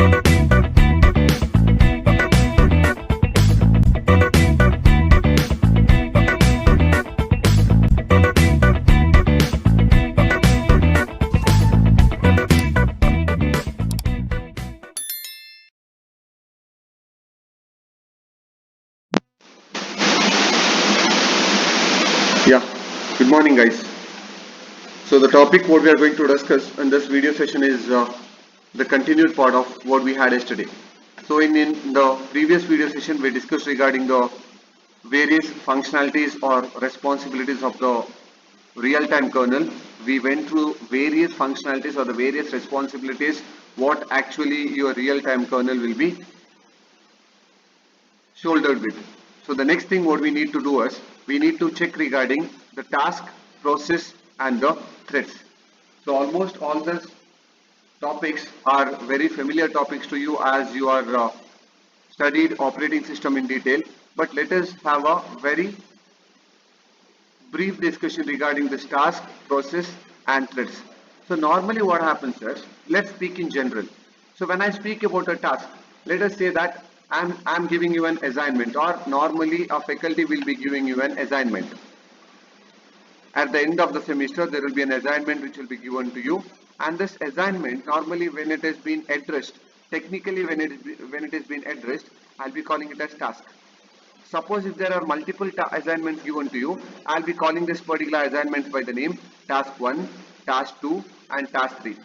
Yeah, good morning, guys. So the topic what we are going to discuss in this video session is the continued part of what we had yesterday. So in the previous video session we discussed regarding the various functionalities or responsibilities of the real-time kernel. We went through various functionalities or the various responsibilities what actually your real-time kernel will be shouldered with. So the next thing what we need to do is we need to check regarding the task, process and the threads. So almost all these topics are very familiar topics to you as you are studied operating system in detail, but let us have a very brief discussion regarding this task, process and threads. So normally what happens is, let's speak in general. So when I speak about a task, let us say that I'm giving you an assignment, or normally a faculty will be giving you an assignment. At the end of the semester there will be an assignment which will be given to you, and this assignment normally when it has been addressed, technically when it is been addressed, I'll be calling it as task. Suppose if there are multiple assignments given to you, I'll be calling this particular assignment by the name task 1, task 2 and task 3.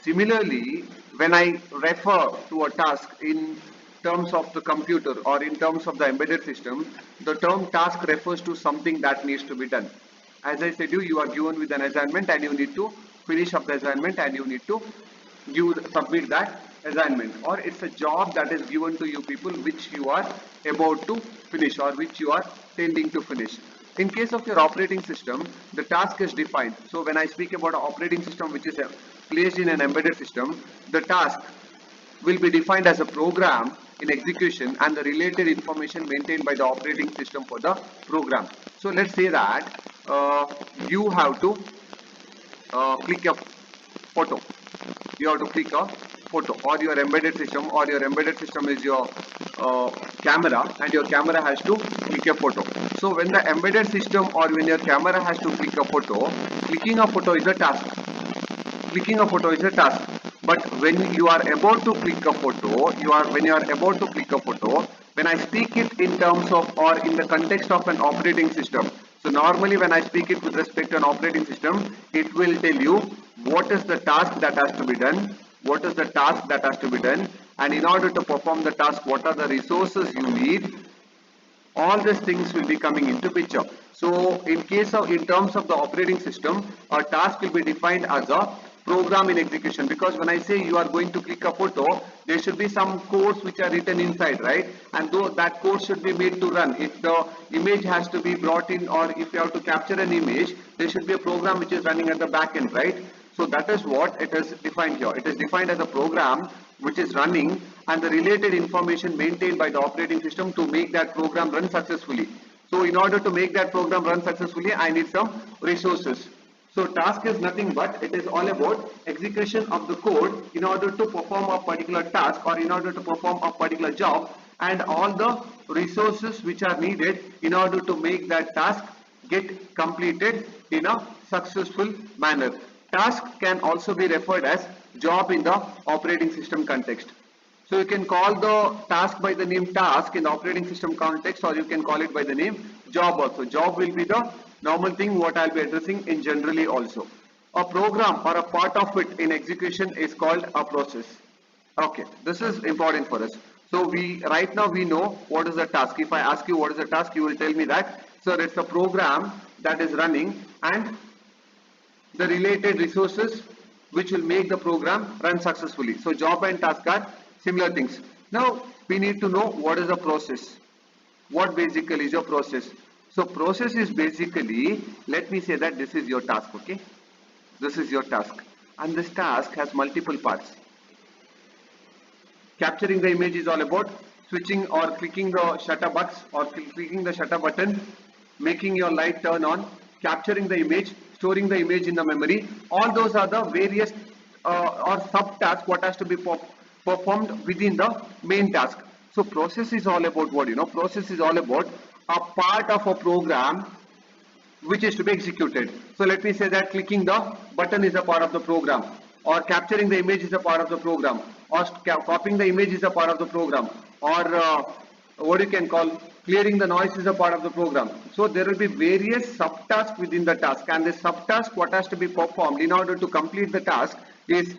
Similarly, when I refer to a task in terms of the computer or in terms of the embedded system, the term task refers to something that needs to be done. As I said you are given with an assignment and you need to finish up the assignment and you need to submit that assignment, or it's a job that is given to you people which you are about to finish or which you are tending to finish. In case of your operating system, the task is defined. So when I speak about an operating system which is placed in an embedded system, the task will be defined as a program in execution and the related information maintained by the operating system for the program. So let's say that you have to click a photo. You have to click a photo, or your embedded system is your camera, and your camera has to click a photo. So when the embedded system or when your camera has to click a photo, clicking a photo is a task. Clicking a photo is a task. But when you are about to click a photo, when I speak it in terms of or in the context of an operating system, so normally when I speak it with respect to an operating system, it will tell you what is the task that has to be done, and in order to perform the task, what are the resources you need. All these things will be coming into picture. So in terms of the operating system, a task will be defined as a program in execution, because when I say you are going to click a photo, there should be some codes which are written inside, right? And though that code should be made to run, if the image has to be brought in or if you have to capture an image, there should be a program which is running at the back end, right? So that is what it is defined here. It is defined as a program which is running and the related information maintained by the operating system to make that program run successfully. So in order to make that program run successfully, I need some resources. So task is nothing but it is all about execution of the code in order to perform a particular task or in order to perform a particular job, and all the resources which are needed in order to make that task get completed in a successful manner. Task can also be referred as job in the operating system context. So you can call the task by the name task in the operating system context, or you can call it by the name job also. Job will be the normal thing what I'll be addressing in generally also. A program or a part of it in execution is called a process. Okay, this is important for us. So right now we know what is the task. If I ask you what is the task, you will tell me that, sir, it's a program that is running and the related resources which will make the program run successfully. So job and task are similar things. Now we need to know what is the process. What basically is your process? So process is basically, let me say that this is your task, okay? This is your task, and this task has multiple parts. Capturing the image is all about switching or clicking the shutter box or clicking the shutter button, making your light turn on, capturing the image, storing the image in the memory. All those are the various or subtasks what has to be performed within the main task. So process is all about what? Process is all about a part of a program which is to be executed. So let me say that clicking the button is a part of the program, or capturing the image is a part of the program, or copying the image is a part of the program, or what you can call clearing the noise is a part of the program. So there will be various subtasks within the task, and the subtask what has to be performed in order to complete the task is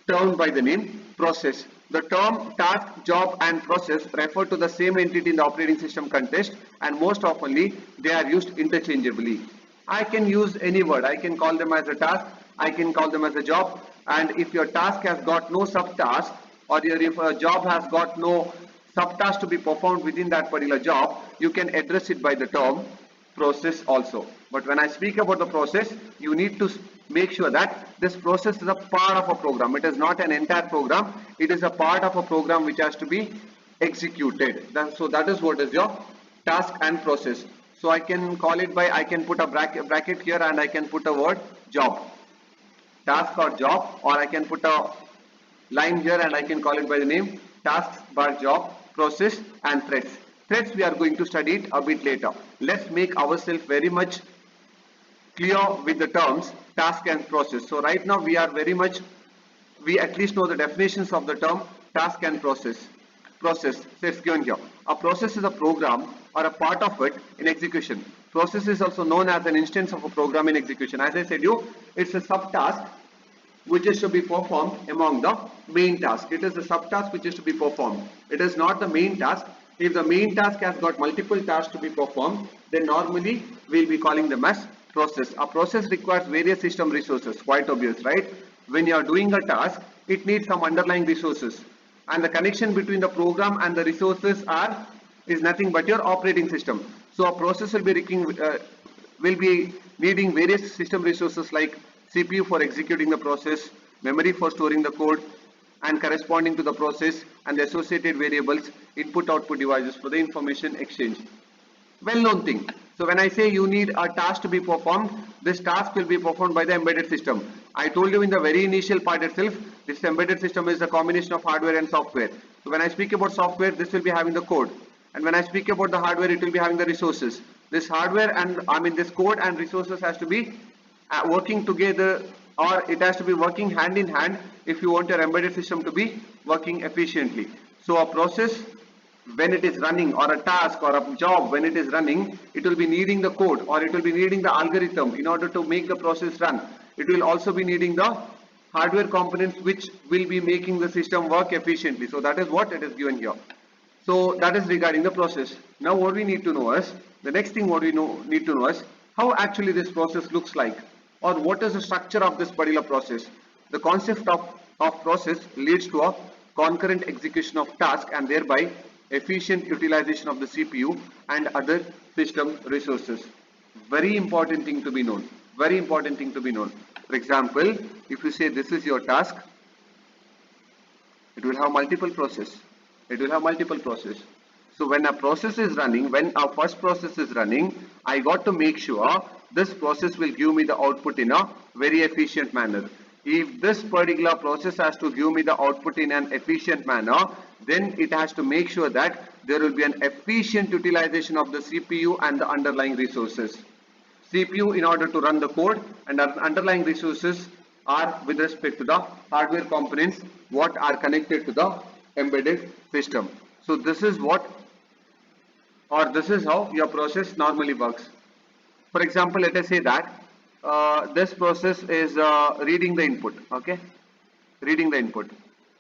termed by the name process. The term task, job and process refer to the same entity in the operating system context, and most oftenly they are used interchangeably. I can use any word. I can call them as a task, I can call them as a job, and if your task has got no subtask, or if a job has got no subtask to be performed within that particular job, you can address it by the term process also. But when I speak about the process, you need to make sure that this process is a part of a program. It is not an entire program. It is a part of a program which has to be executed. So that is what is your task and process. So I can call it by, I can put a bracket here, and I can put a word job, task or job, or I can put a line here and I can call it by the name tasks bar job, process and threads. Threads we are going to study it a bit later. Let's make ourselves very much clear with the terms task and process. So right now we are very much, we at least know the definitions of the term task and process. Process, so it's given here. A process is a program or a part of it in execution. Process is also known as an instance of a program in execution. As I said you, it's a subtask which is to be performed among the main task. It is a subtask which is to be performed. It is not the main task. If the main task has got multiple tasks to be performed, then normally we'll be calling them as process. A process requires various system resources, quite obvious, right? When you are doing a task, it needs some underlying resources, and the connection between the program and the resources is nothing but your operating system. So a process will be needing various system resources like CPU for executing the process, memory for storing the code and corresponding to the process, and the associated variables, input output devices for the information exchange. Well known thing. So when I say you need a task to be performed, this task will be performed by the embedded system. I told you in the very initial part itself, this embedded system is a combination of hardware and software. So when I speak about software, this will be having the code, and when I speak about the hardware, it will be having the resources. This hardware and this code and resources has to be working together, or it has to be working hand in hand if you want your embedded system to be working efficiently. So a process, when it is running, or a task or a job when it is running, it will be needing the code, or it will be needing the algorithm in order to make the process run. It will also be needing the hardware components which will be making the system work efficiently. So that is what it is given here. So that is regarding the process. Now what we need to know is, the next thing what we need to know is how actually this process looks like, or what is the structure of this particular process. The concept of process leads to a concurrent execution of tasks, and thereby efficient utilization of the CPU and other system resources. Very important thing to be known. Very important thing to be known. For example, if you say this is your task, it will have multiple process. It will have multiple process. So when a process is running, when our first process is running, I got to make sure this process will give me the output in a very efficient manner. If this particular process has to give me the output in an efficient manner, then it has to make sure that there will be an efficient utilization of the CPU and the underlying resources. CPU in order to run the code, and our underlying resources are with respect to the hardware components what are connected to the embedded system. So this is what, or this is how your process normally works. For example, let us say that this process is reading the input, okay? Reading the input.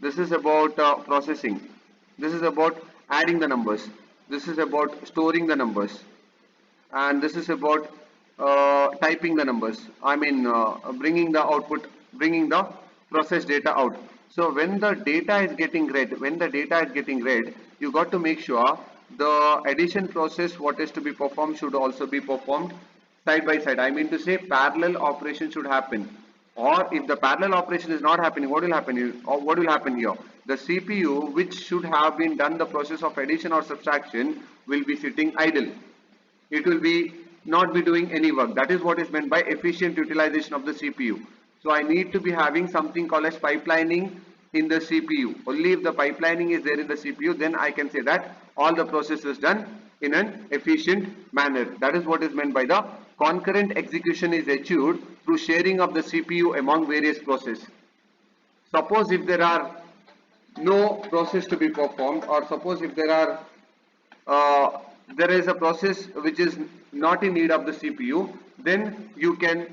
This is about processing. This is about adding the numbers. This is about storing the numbers. And this is about typing the numbers. Bringing the output, bringing the process data out. So when the data is getting read, you got to make sure the addition process what is to be performed should also be performed side by side. I mean to say parallel operation should happen. Or if the parallel operation is not happening, what will happen here? Or what will happen here? The CPU which should have been done the process of addition or subtraction will be sitting idle. It will be not be doing any work. That is what is meant by efficient utilization of the CPU. So I need to be having something called as pipelining in the CPU. Only if the pipelining is there in the CPU, then I can say that all the process is done in an efficient manner. That is what is meant by the concurrent execution is achieved through sharing of the CPU among various processes. Suppose if there are no process to be performed, or suppose if there is a process which is not in need of the CPU, then you can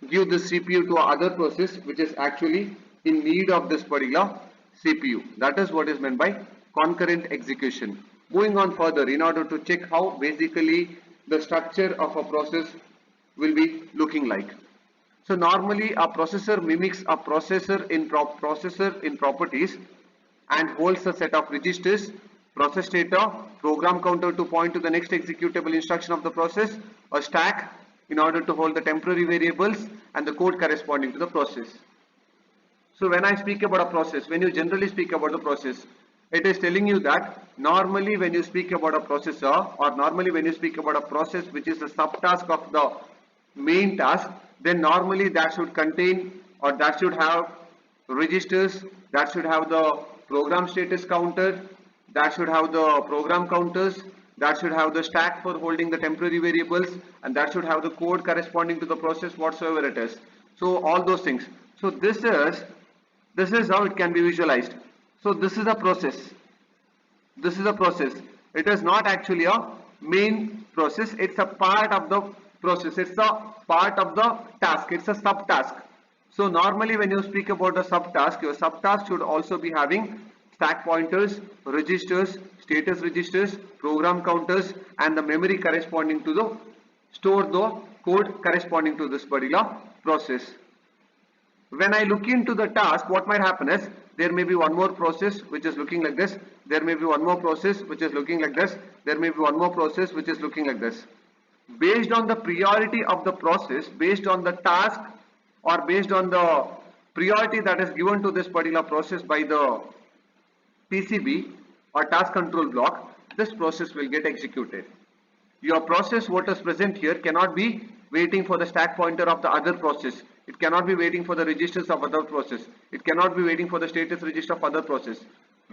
give the CPU to other process which is actually in need of this particular CPU. That is what is meant by concurrent execution. Moving on further, in order to check how basically the structure of a process will be looking like. So normally a processor mimics a processor in properties and holds a set of registers, process data, program counter to point to the next executable instruction of the process, a stack in order to hold the temporary variables, and the code corresponding to the process. So when I speak about a process, when you generally speak about the process, it is telling you that normally when you speak about a processor, or normally when you speak about a process which is a subtask of the main task, then normally that should contain, or that should have registers, that should have the program status counter, that should have the program counters, that should have the stack for holding the temporary variables, and that should have the code corresponding to the process whatsoever it is. So all those things. So this is how it can be visualized. So this is a process. This is a process. It is not actually a main process. It's a part of the process. It's a part of the task. It's a subtask. So normally when you speak about a subtask, your subtask should also be having stack pointers, registers, status registers, program counters, and the memory corresponding to the store the code corresponding to this particular process. When I look into the task, what might happen is there may be one more process which is looking like this, there may be one more process which is looking like this, there may be one more process which is looking like this. Based on the priority of the process, based on the task, or based on the priority that is given to this particular process by the PCB or task control block, this process will get executed. Your process what is present here cannot be waiting for the stack pointer of the other process. It cannot be waiting for the registers of other process. It cannot be waiting for the status register of other process.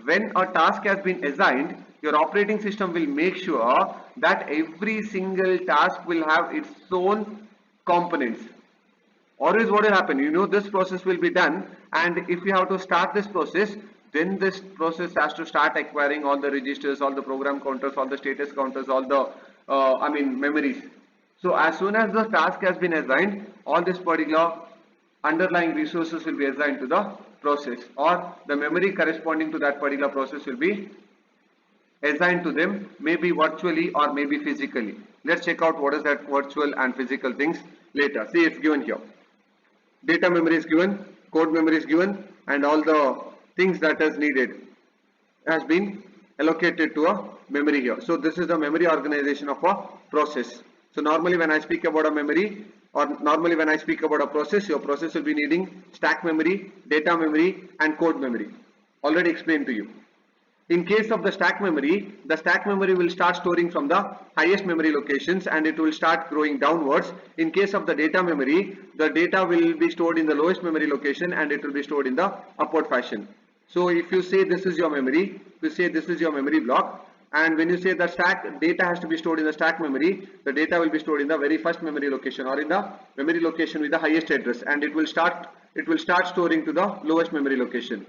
When a task has been assigned, your operating system will make sure that every single task will have its own components. Or is what will happen, you know, this process will be done, and if you have to start this process, then this process has to start acquiring all the registers, all the program counters, all the status counters, all the memories. So as soon as the task has been assigned, all this particular underlying resources will be assigned to the process, or the memory corresponding to that particular process will be assigned to them, maybe virtually or maybe physically. Let's check out what is that virtual and physical things later. See, it's given here. Data memory is given, code memory is given, and all the things that is needed has been allocated to a memory here. So this is the memory organization of a process. So normally when I speak about a memory, or normally when I speak about a process, your process will be needing stack memory, data memory, and code memory. Already explained to you. In case of the stack memory will start storing from the highest memory locations and it will start growing downwards. In case of the data memory, the data will be stored in the lowest memory location and it will be stored in the upward fashion. So if you say this is your memory, you say this is your memory block, and when you say the stack data has to be stored in the stack memory, the data will be stored in the very first memory location or in the memory location with the highest address, and it will start storing to the lowest memory location.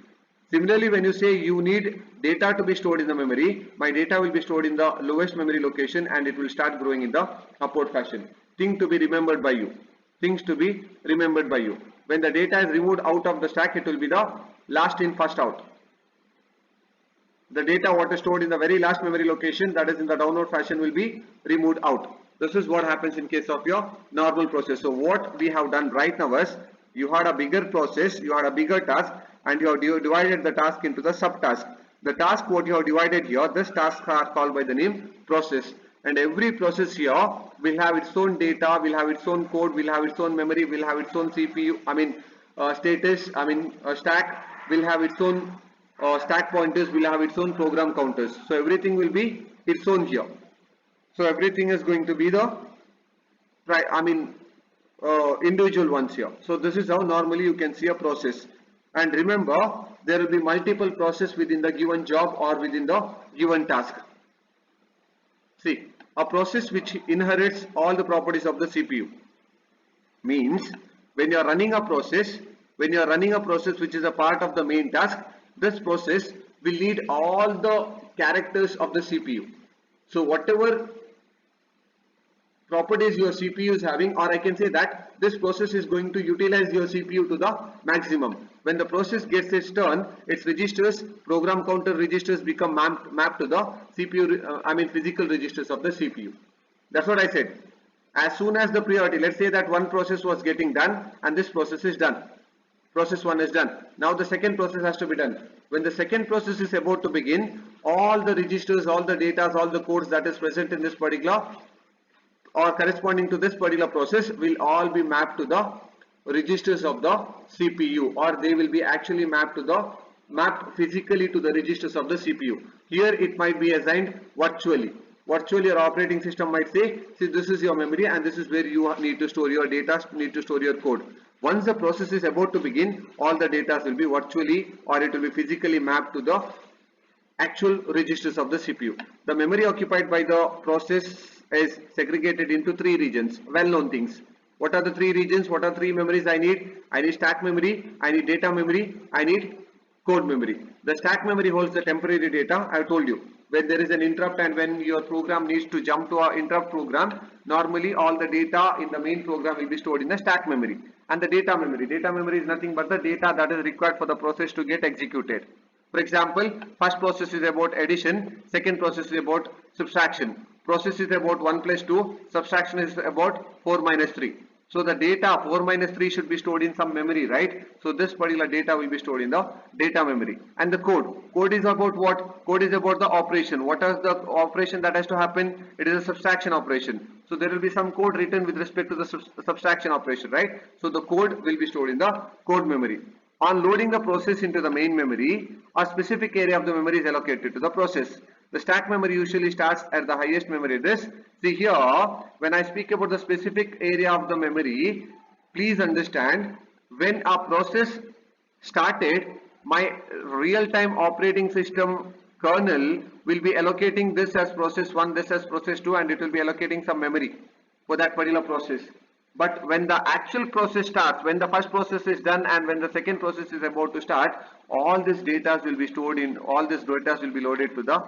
Similarly, when you say you need data to be stored in the memory, my data will be stored in the lowest memory location and it will start growing in the upward fashion. Thing to be remembered by you. Things to be remembered by you. When the data is removed out of the stack, it will be the last in, first out. The data what is stored in the very last memory location, that is in the downward fashion, will be removed out. This is what happens in case of your normal process. So what we have done right now is, you had a bigger process, you had a bigger task, and you have divided the task into the subtask. The task what you have divided here, this task are called by the name process, and every process here will have its own data, will have its own code, will have its own memory, will have its own CPU, status, stack, will have its own stack pointers, will have its own program counters. So everything will be its own here. So everything is going to be the individual ones here. So this is how normally you can see a process. And remember, there will be multiple processes within the given job or within the given task. See, a process which inherits all the properties of the CPU means when you are running a process, which is a part of the main task, this process will need all the characters of the CPU. So whatever properties your CPU is having, or I can say that this process is going to utilize your CPU to the maximum. When the process gets its turn, its registers, program counter registers become mapped to the CPU, physical registers of the CPU. That's what I said. As soon as the priority, let's say that one process was getting done and this process is done. Process 1 is done. Now the second process has to be done. When the second process is about to begin, all the registers, all the data, all the codes that is present in this particular or corresponding to this particular process will all be mapped to the registers of the CPU, or they will be actually mapped physically to the registers of the CPU. Here it might be assigned virtually. Virtually your operating system might say, see, this is your memory and this is where you need to store your data, need to store your code. Once the process is about to begin, all the data will be virtually or it will be physically mapped to the actual registers of the CPU. The memory occupied by the process is segregated into three regions, well-known things. What are the three regions? What are three memories I need? I need stack memory, I need data memory, I need code memory. The stack memory holds the temporary data. I have told you, when there is an interrupt and when your program needs to jump to an interrupt program, normally all the data in the main program will be stored in the stack memory. And the data memory is nothing but the data that is required for the process to get executed. For example, first process is about addition, second process is about subtraction, process is about 1 plus 2, subtraction is about 4 minus 3. So the data 4 minus 3 should be stored in some memory, right? So this particular data will be stored in the data memory. And the code is about what? Code is about the operation. What is the operation that has to happen? It is a subtraction operation. So there will be some code written with respect to the subtraction operation, right? So the code will be stored in the code memory. On loading the process into the main memory, a specific area of the memory is allocated to the process. The stack memory usually starts at the highest memory address. See here, when I speak about the specific area of the memory, please understand, when a process started, my real-time operating system kernel will be allocating this as process 1, this as process 2, and it will be allocating some memory for that particular process. But when the actual process starts, when the first process is done and when the second process is about to start, all this data will be stored in, all this data will be loaded to the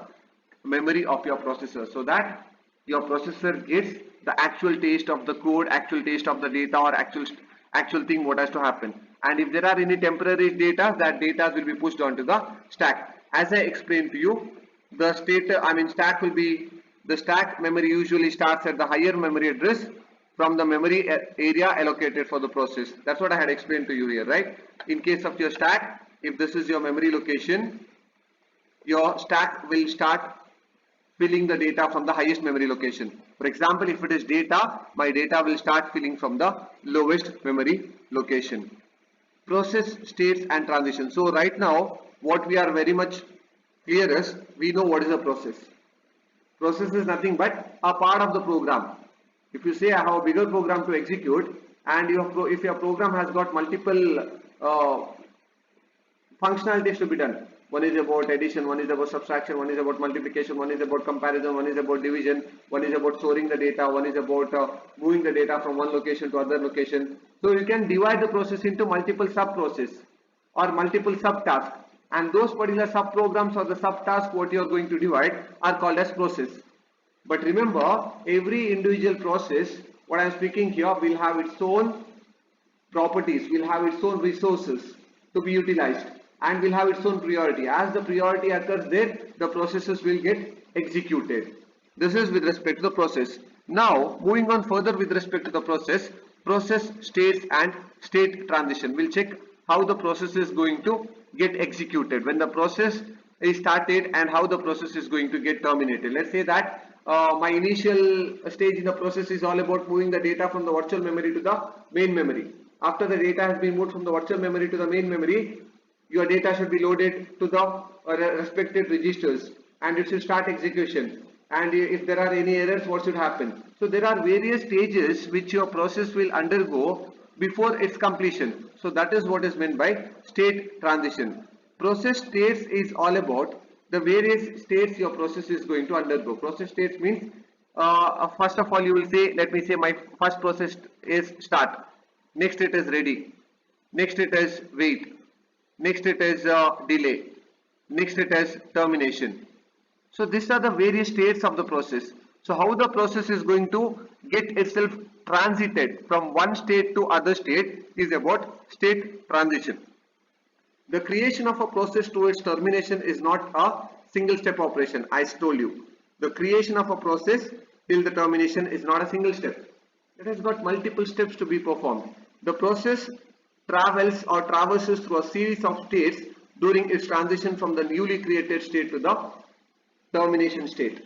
memory of your processor, so that your processor gets the actual taste of the code, actual taste of the data, or actual thing what has to happen. And if there are any temporary data, that data will be pushed onto the stack. As I explained to you, the stack will be, the stack memory usually starts at the higher memory address from the memory area allocated for the process. That's what I had explained to you here, right? In case of your stack, if this is your memory location, your stack will start filling the data from the highest memory location. For example, if it is data, my data will start filling from the lowest memory location. Process, states and transition. So right now, what we are very much clear is, we know what is a process. Process is nothing but a part of the program. If you say I have a bigger program to execute, and if your program has got multiple functionalities to be done, one is about addition, one is about subtraction, one is about multiplication, one is about comparison, one is about division, one is about storing the data, one is about moving the data from one location to other location. So you can divide the process into multiple sub-process or multiple sub-tasks, and those particular sub-programs or the sub-tasks what you are going to divide are called as process. But remember, every individual process, what I am speaking here, will have its own properties, will have its own resources to be utilized, and will have its own priority. As the priority occurs there, the processes will get executed. This is with respect to the process. Now, moving on further with respect to the process, states and state transition. We'll check how the process is going to get executed when the process is started and how the process is going to get terminated. Let's say that my initial stage in the process is all about moving the data from the virtual memory to the main memory. After the data has been moved from the virtual memory to the main memory, your data should be loaded to the respected registers and it should start execution. And if there are any errors, what should happen? So there are various stages which your process will undergo before its completion. So that is what is meant by state transition. Process states is all about the various states your process is going to undergo. Process states means first of all you will say, let me say my first process is start, next it is ready, next it is wait, next it is delay, next it is termination. So these are the various states of the process. So how the process is going to get itself transited from one state to other state is about state transition. The creation of a process to its termination is not a single step operation. I told you, the creation of a process till the termination is not a single step. It has got multiple steps to be performed. The process travels or traverses through a series of states during its transition from the newly created state to the termination state.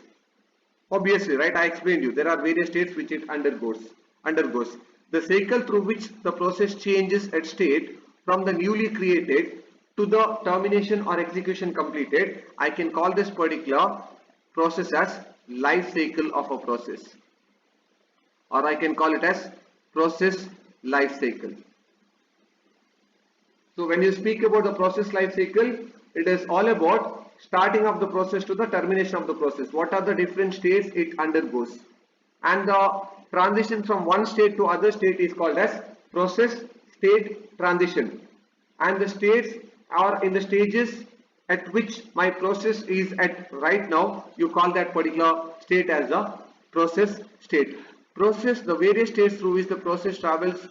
Obviously, right, I explained you, there are various states which it undergoes. The cycle through which the process changes its state from the newly created to the termination or execution completed, I can call this particular process as life cycle of a process, or I can call it as process life cycle. So when you speak about the process life cycle, it is all about starting of the process to the termination of the process. What are the different states it undergoes, and the transition from one state to other state is called as process state transition, and the states are in the stages at which my process is at right now, you call that particular state as a process state. Process, the various states through which the process travels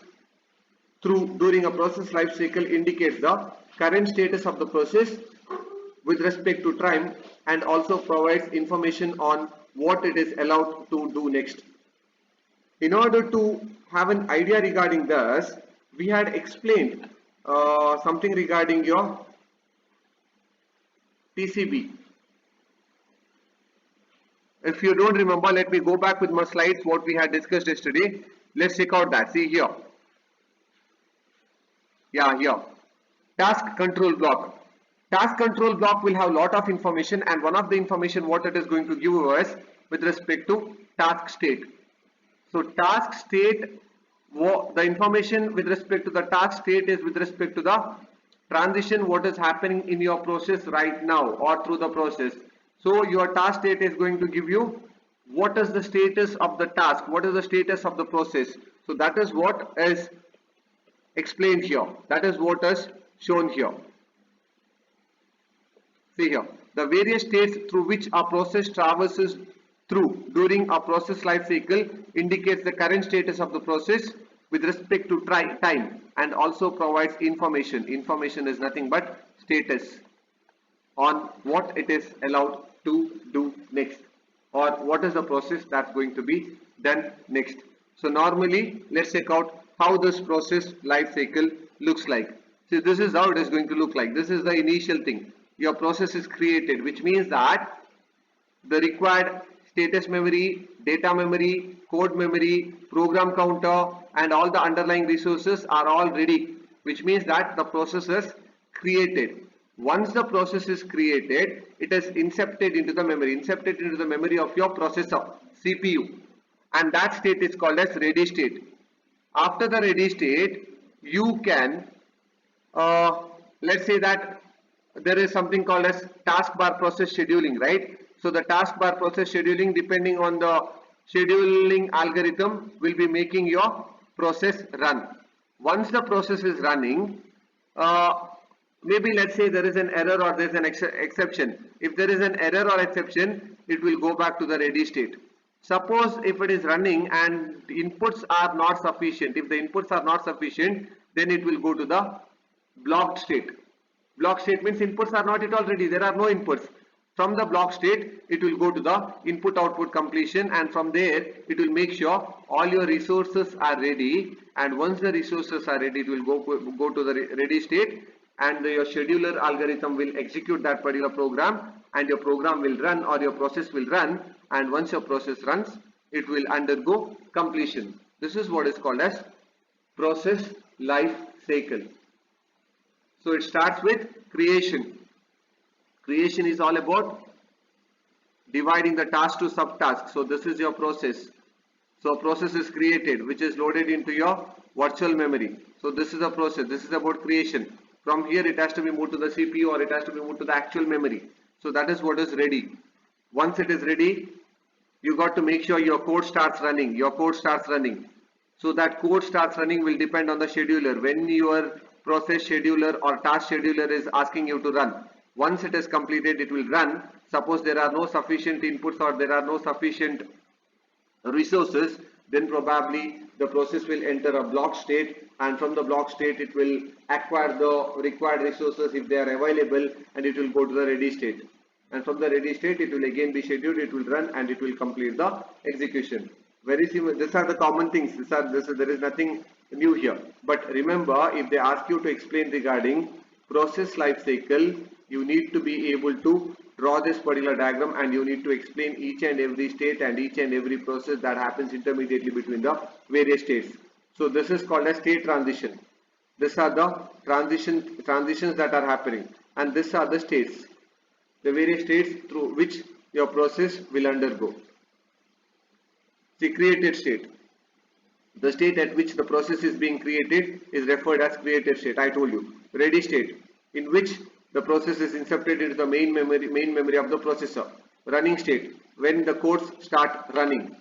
through during a process life cycle indicates the current status of the process with respect to time, and also provides information on what it is allowed to do next. In order to have an idea regarding this, we had explained something regarding your TCB. If you don't remember, let me go back with my slides what we had discussed yesterday. Let's check out that. See here. Yeah, here. Task control block. Task control block will have lot of information, and one of the information what it is going to give us with respect to task state. So task state, the information with respect to the task state is with respect to the transition what is happening in your process right now or through the process. So your task state is going to give you what is the status of the task, what is the status of the process. So that is what is explained here, that is what is shown here. See here, the various states through which a process traverses through during a process life cycle indicates the current status of the process with respect to time, and also provides information. Information is nothing but status on what it is allowed to do next, or what is the process that's going to be done next. So normally let's check out how this process life cycle looks like. See, this is how it is going to look like. This is the initial thing. Your process is created, which means that the required status memory, data memory, code memory, program counter, and all the underlying resources are all ready, which means that the process is created. Once the process is created, it is incepted into the memory of your processor, CPU, and that state is called as ready state. After the ready state, you can let's say that there is something called as taskbar process scheduling, right? So the taskbar process scheduling, depending on the scheduling algorithm, will be making your process run. Once the process is running, maybe let's say there is an error or there is an exception. If there is an error or exception, it will go back to the ready state. Suppose if it is running and inputs are not sufficient, if the inputs are not sufficient, then it will go to the blocked state. Block state means inputs are not at all ready, there are no inputs. From the block state, it will go to the input output completion, and from there it will make sure all your resources are ready, and once the resources are ready, it will go to the ready state, and your scheduler algorithm will execute that particular program, and your program will run, or your process will run, and once your process runs, it will undergo completion. This is what is called as process life cycle. So it starts with creation. Creation is all about dividing the task to subtasks. So this is your process. So a process is created, which is loaded into your virtual memory. So this is a process. This is about creation. From here it has to be moved to the CPU or it has to be moved to the actual memory. So that is what is ready. Once it is ready, you got to make sure your code starts running. Your code starts running. So that code starts running will depend on the scheduler. When your process scheduler or task scheduler is asking you to run, once it is completed, it will run. Suppose there are no sufficient inputs or there are no sufficient resources, then probably the process will enter a block state, and from the block state it will acquire the required resources if they are available, and it will go to the ready state, and from the ready state it will again be scheduled, it will run, and it will complete the execution. Very similar. These are the common things. There is nothing new here. But remember, if they ask you to explain regarding process life cycle, you need to be able to draw this particular diagram, and you need to explain each and every state and each and every process that happens intermediately between the various states. So this is called a state transition. These are the transitions that are happening, and these are the states, the various states through which your process will undergo. See, created state. The state at which the process is being created is referred as created state. I told you. Ready state, in which the process is inserted into the main memory of the processor. Running state, when the codes start running.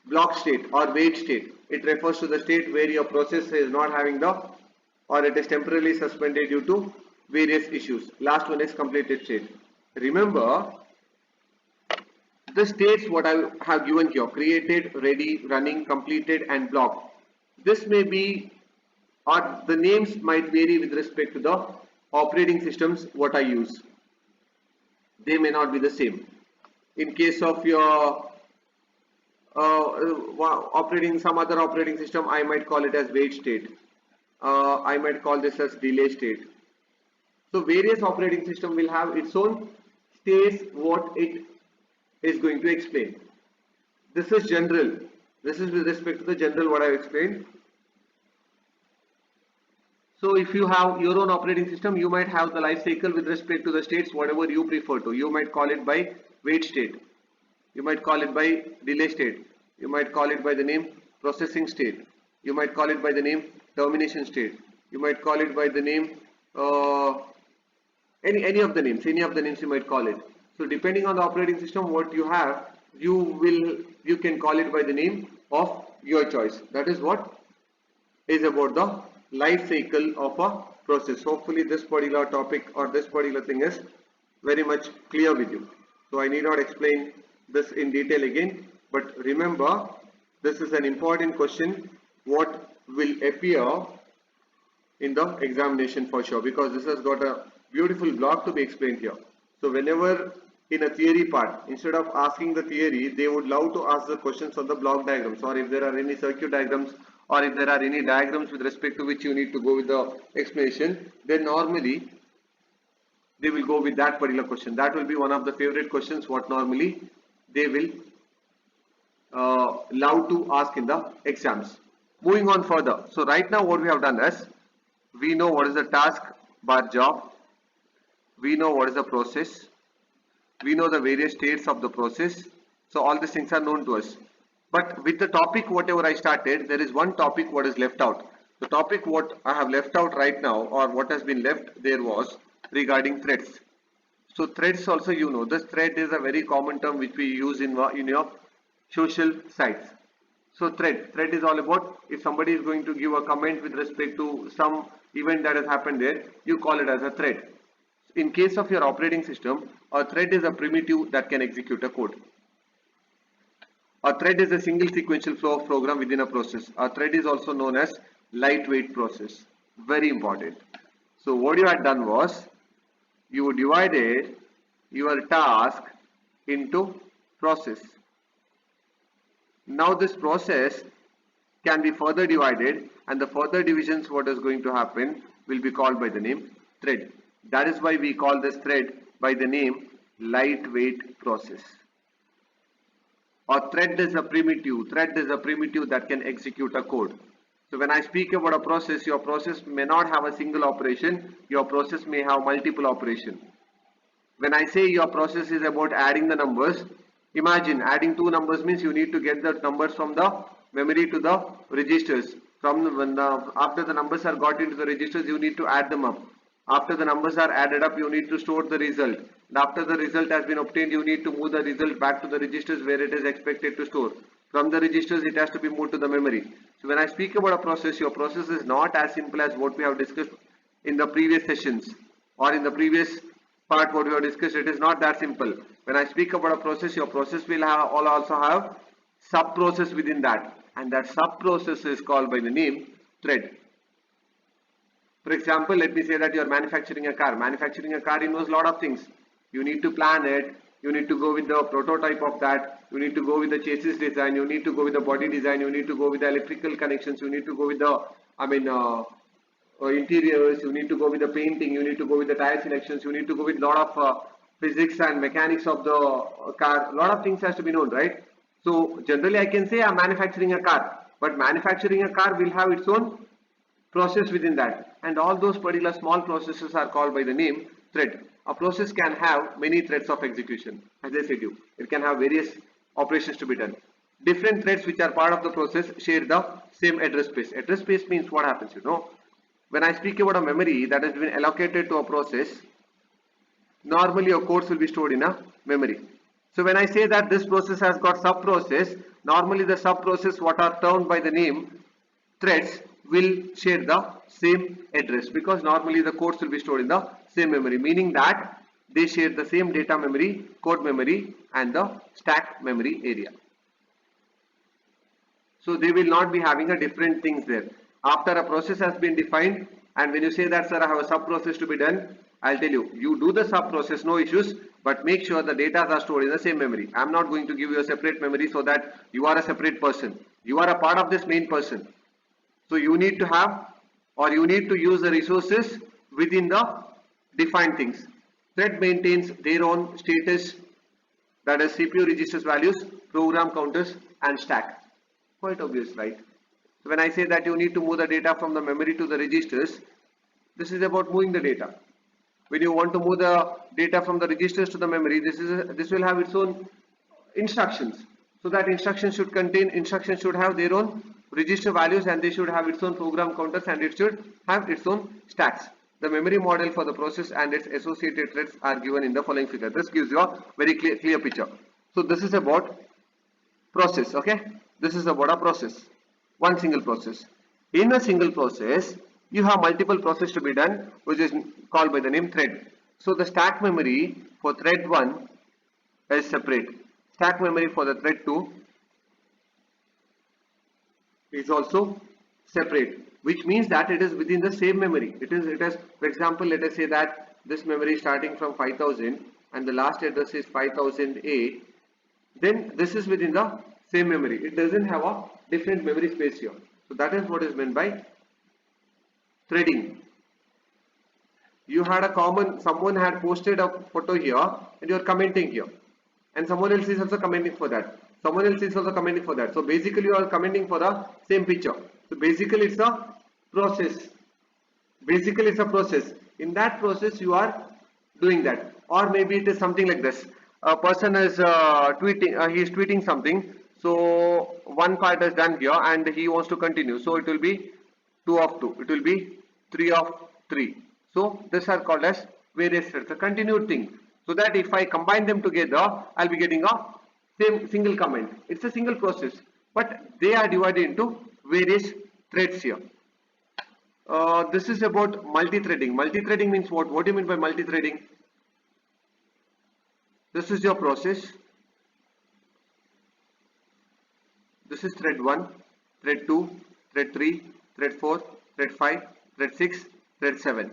Block state or wait state, it refers to the state where your process is not having the, or it is temporarily suspended due to various issues. Last one is completed state. Remember, the states what I have given here: created, ready, running, completed, and blocked. This may be, or the names might vary with respect to the operating systems what I use. They may not be the same. In case of your operating some other operating system, I might call it as wait state. I might call this as delay state. So various operating system will have its own states what it is going to explain. This is general. This is with respect to the general what I have explained. So if you have your own operating system, you might have the life cycle with respect to the states whatever you prefer to. You might call it by wait state. You might call it by delay state. You might call it by the name processing state. You might call it by the name termination state. You might call it by the name any of the names. Any of the names you might call it. So depending on the operating system what you have, you can call it by the name of your choice. That is what is about the life cycle of a process. Hopefully this particular topic or this particular thing is very much clear with you. So I need not explain this in detail again, but remember, this is an important question what will appear in the examination for sure, because this has got a beautiful block to be explained here. So whenever in a theory part, instead of asking the theory, they would love to ask the questions on the block diagrams, or if there are any circuit diagrams, or if there are any diagrams with respect to which you need to go with the explanation, then normally they will go with that particular question. That will be one of the favorite questions what normally they will love to ask in the exams. Moving on further. So right now what we have done is, we know what is the task bar job, we know what is the process, we know the various states of the process. So all these things are known to us. But with the topic whatever I started, there is one topic what is left out. The topic what I have left out right now, or what has been left there, was regarding threads. So threads also, you know, this thread is a very common term which we use in your social sites. So thread is all about, if somebody is going to give a comment with respect to some event that has happened there, you call it as a thread. In case of your operating system, a thread is a primitive that can execute a code. A thread is a single sequential flow of program within a process. A thread is also known as lightweight process. Very important. So what you had done was, you divided your task into process. Now this process can be further divided, and the further divisions what is going to happen will be called by the name thread. That is why we call this thread by the name lightweight process. Or thread is a primitive. Thread is a primitive that can execute a code. So when I speak about a process, your process may not have a single operation. Your process may have multiple operations. When I say your process is about adding the numbers, imagine adding two numbers means you need to get the numbers from the memory to the registers. After the numbers are got into the registers, you need to add them up. After the numbers are added up, you need to store the result. And after the result has been obtained, you need to move the result back to the registers where it is expected to store. From the registers, it has to be moved to the memory. So when I speak about a process, your process is not as simple as what we have discussed in the previous sessions or in the previous part what we have discussed. It is not that simple. When I speak about a process, your process will also have sub process within that, and that sub process is called by the name thread. For example, let me say that you are manufacturing a car. Manufacturing a car involves a lot of things. You need to plan it, you need to go with the prototype of that, you need to go with the chassis design, you need to go with the body design, you need to go with the electrical connections, you need to go with the interiors, you need to go with the painting, you need to go with the tire selections, you need to go with a lot of physics and mechanics of the car. A lot of things has to be known, right? So generally I can say I'm manufacturing a car, but manufacturing a car will have its own process within that, and all those particular small processes are called by the name thread. A process can have many threads of execution. As I said you, it can have various operations to be done. Different threads which are part of the process share the same address space. Address space means what happens, when I speak about a memory that has been allocated to a process, normally your codes will be stored in a memory. So when I say that this process has got sub process, normally the sub process what are termed by the name threads will share the same address, because normally the codes will be stored in the same memory, meaning that they share the same data memory, code memory and the stack memory area. So they will not be having a different things there. After a process has been defined, and when you say that sir I have a sub process to be done, I'll tell you, you do the sub process, no issues, but make sure the data are stored in the same memory. I'm not going to give you a separate memory so that you are a separate person. You are a part of this main person. So you need to have, or you need to use the resources within the defined things. Thread maintains their own status, that is CPU registers values, program counters and stack. Quite obvious, right? So when I say that you need to move the data from the memory to the registers, this is about moving the data. When you want to move the data from the registers to the memory, this will have its own instructions. So that instruction should have their own register values, and they should have its own program counters, and it should have its own stacks. The memory model for the process and its associated threads are given in the following figure. This gives you a very clear picture. So this is about process, okay? This is about a process, one single process. In a single process, you have multiple processes to be done, which is called by the name thread. So the stack memory for thread 1 is separate. Stack memory for the thread 2 is also separate, which means that it is within the same memory. It is, for example, let us say that this memory is starting from 5000 and the last address is 5008. Then this is within the same memory. It doesn't have a different memory space here. So that is what is meant by threading. You had someone had posted a photo here and you are commenting here, and someone else is also commenting for that. Someone else is also commenting for that. So basically you are commenting for the same picture. So basically it's a process. Basically it's a process. In that process you are doing that. Or maybe it is something like this. A person is tweeting, he is tweeting something. So one part is done here and he wants to continue. So it will be 2 of 2. It will be 3 of 3. So these are called as various threads. A continued thing. So that if I combine them together, I'll be getting a same single comment. It's a single process, but they are divided into various threads here. This is about multi-threading. Multi-threading means what? What do you mean by multi-threading? This is your process. This is thread 1, thread 2, thread 3, thread 4, thread 5, thread 6, thread 7.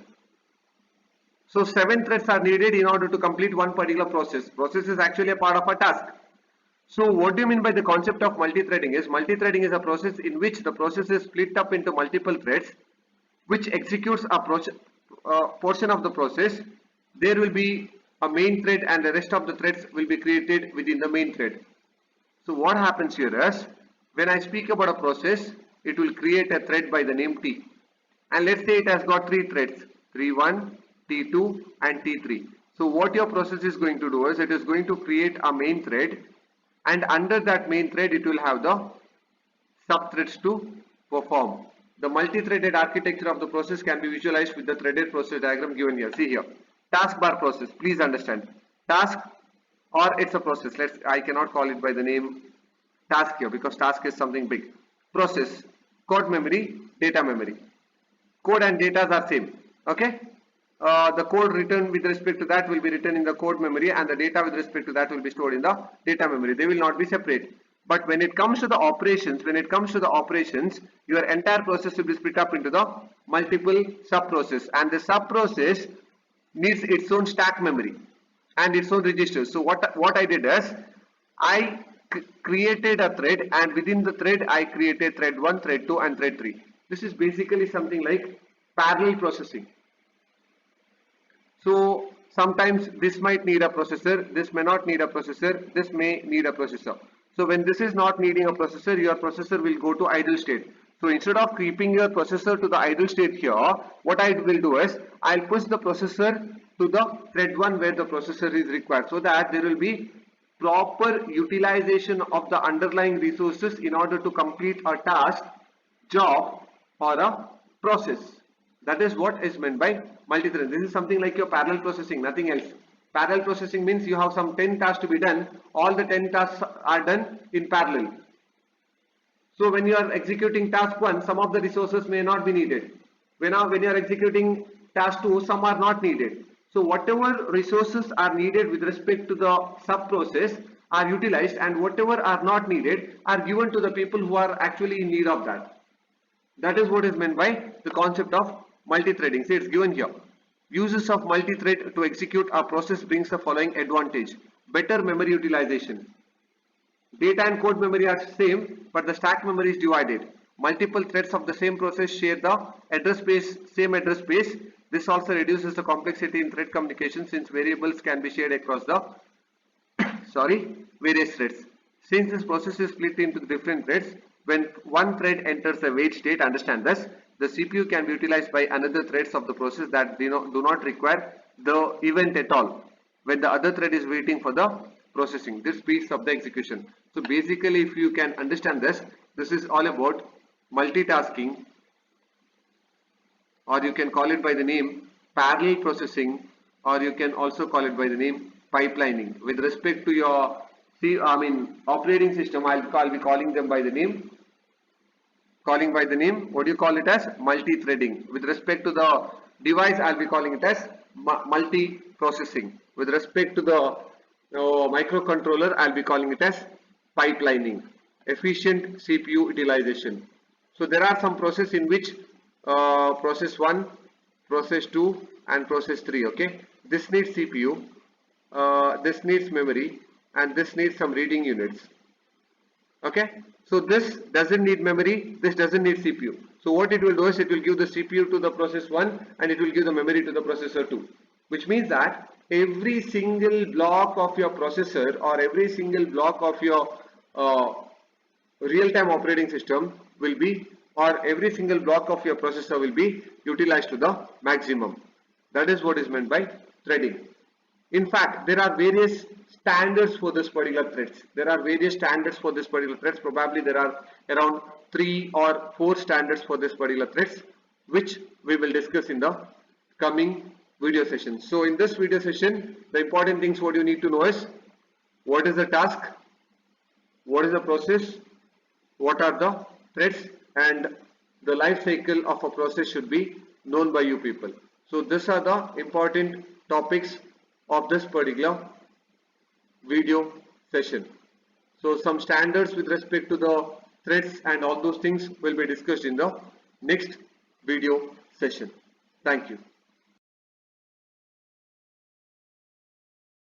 So 7 threads are needed in order to complete one particular process. Process is actually a part of a task. So what do you mean by the concept of multi-threading? Multi-threading is a process in which the process is split up into multiple threads which executes a portion of the process. There will be a main thread and the rest of the threads will be created within the main thread. So what happens here is, when I speak about a process, it will create a thread by the name T. And let's say it has got 3 threads, T1, T2 and T3. So what your process is going to do is, it is going to create a main thread, and under that main thread it will have the sub threads to perform. The multi-threaded architecture of the process can be visualized with the threaded process diagram given here. See here, taskbar process. Please understand, task or it's a process. I cannot call it by the name task here because task is something big. Process, code memory, data memory. Code and data are same. Okay. The code written with respect to that will be written in the code memory, and the data with respect to that will be stored in the data memory. They will not be separate. But when it comes to the operations, your entire process will be split up into the multiple sub-process, and the sub-process needs its own stack memory and its own registers. So what I did is I created a thread, and within the thread I created thread 1, thread 2 and thread 3. This is basically something like parallel processing. So sometimes this might need a processor, this may not need a processor, this may need a processor. So when this is not needing a processor, your processor will go to idle state. So instead of keeping your processor to the idle state here, what I will do is I'll push the processor to the thread 1 where the processor is required, so that there will be proper utilization of the underlying resources in order to complete a task, job or a process. That is what is meant by multi-thread. This is something like your parallel processing, nothing else. Parallel processing means you have some 10 tasks to be done. All the 10 tasks are done in parallel. So when you are executing task 1, some of the resources may not be needed. When you are executing task 2, some are not needed. So whatever resources are needed with respect to the sub-process are utilized, and whatever are not needed are given to the people who are actually in need of that. That is what is meant by the concept of multi-threading. See, it's given here. Uses of multi-thread to execute a process brings the following advantage. Better memory utilization. Data and code memory are same, but the stack memory is divided. Multiple threads of the same process share the same address space. This also reduces the complexity in thread communication, since variables can be shared across the various threads. Since this process is split into different threads, when one thread enters a wait state, understand this, the CPU can be utilized by another threads of the process that do not require the event at all when the other thread is waiting for the processing. This speeds up the execution. So basically, if you can understand this, this is all about multitasking, or you can call it by the name parallel processing, or you can also call it by the name pipelining. With respect to your operating system, I'll be calling them by the name. What do you call it as? Multi-threading. With respect to the device, I'll be calling it as multi-processing. With respect to the microcontroller, I'll be calling it as pipelining. Efficient CPU utilization. So there are some processes in which process 1, process 2 and process 3. Okay, this needs CPU, this needs memory, and this needs some reading units. Okay, so this doesn't need memory, this doesn't need CPU. So what it will do is it will give the CPU to the process 1 and it will give the memory to the processor 2, which means that every single block of your processor or every single block of your real-time operating system will be, or every single block of your processor will be utilized to the maximum. That is what is meant by threading. In fact, there are various standards for this particular threads. Probably there are around 3 or 4 standards for this particular threads, which we will discuss in the coming video session. So in this video session, the important things what you need to know is what is the task, what is the process, what are the threads, and the life cycle of a process should be known by you people. So these are the important topics of this particular video session. So some standards with respect to the threads and all those things will be discussed in the next video session. Thank you.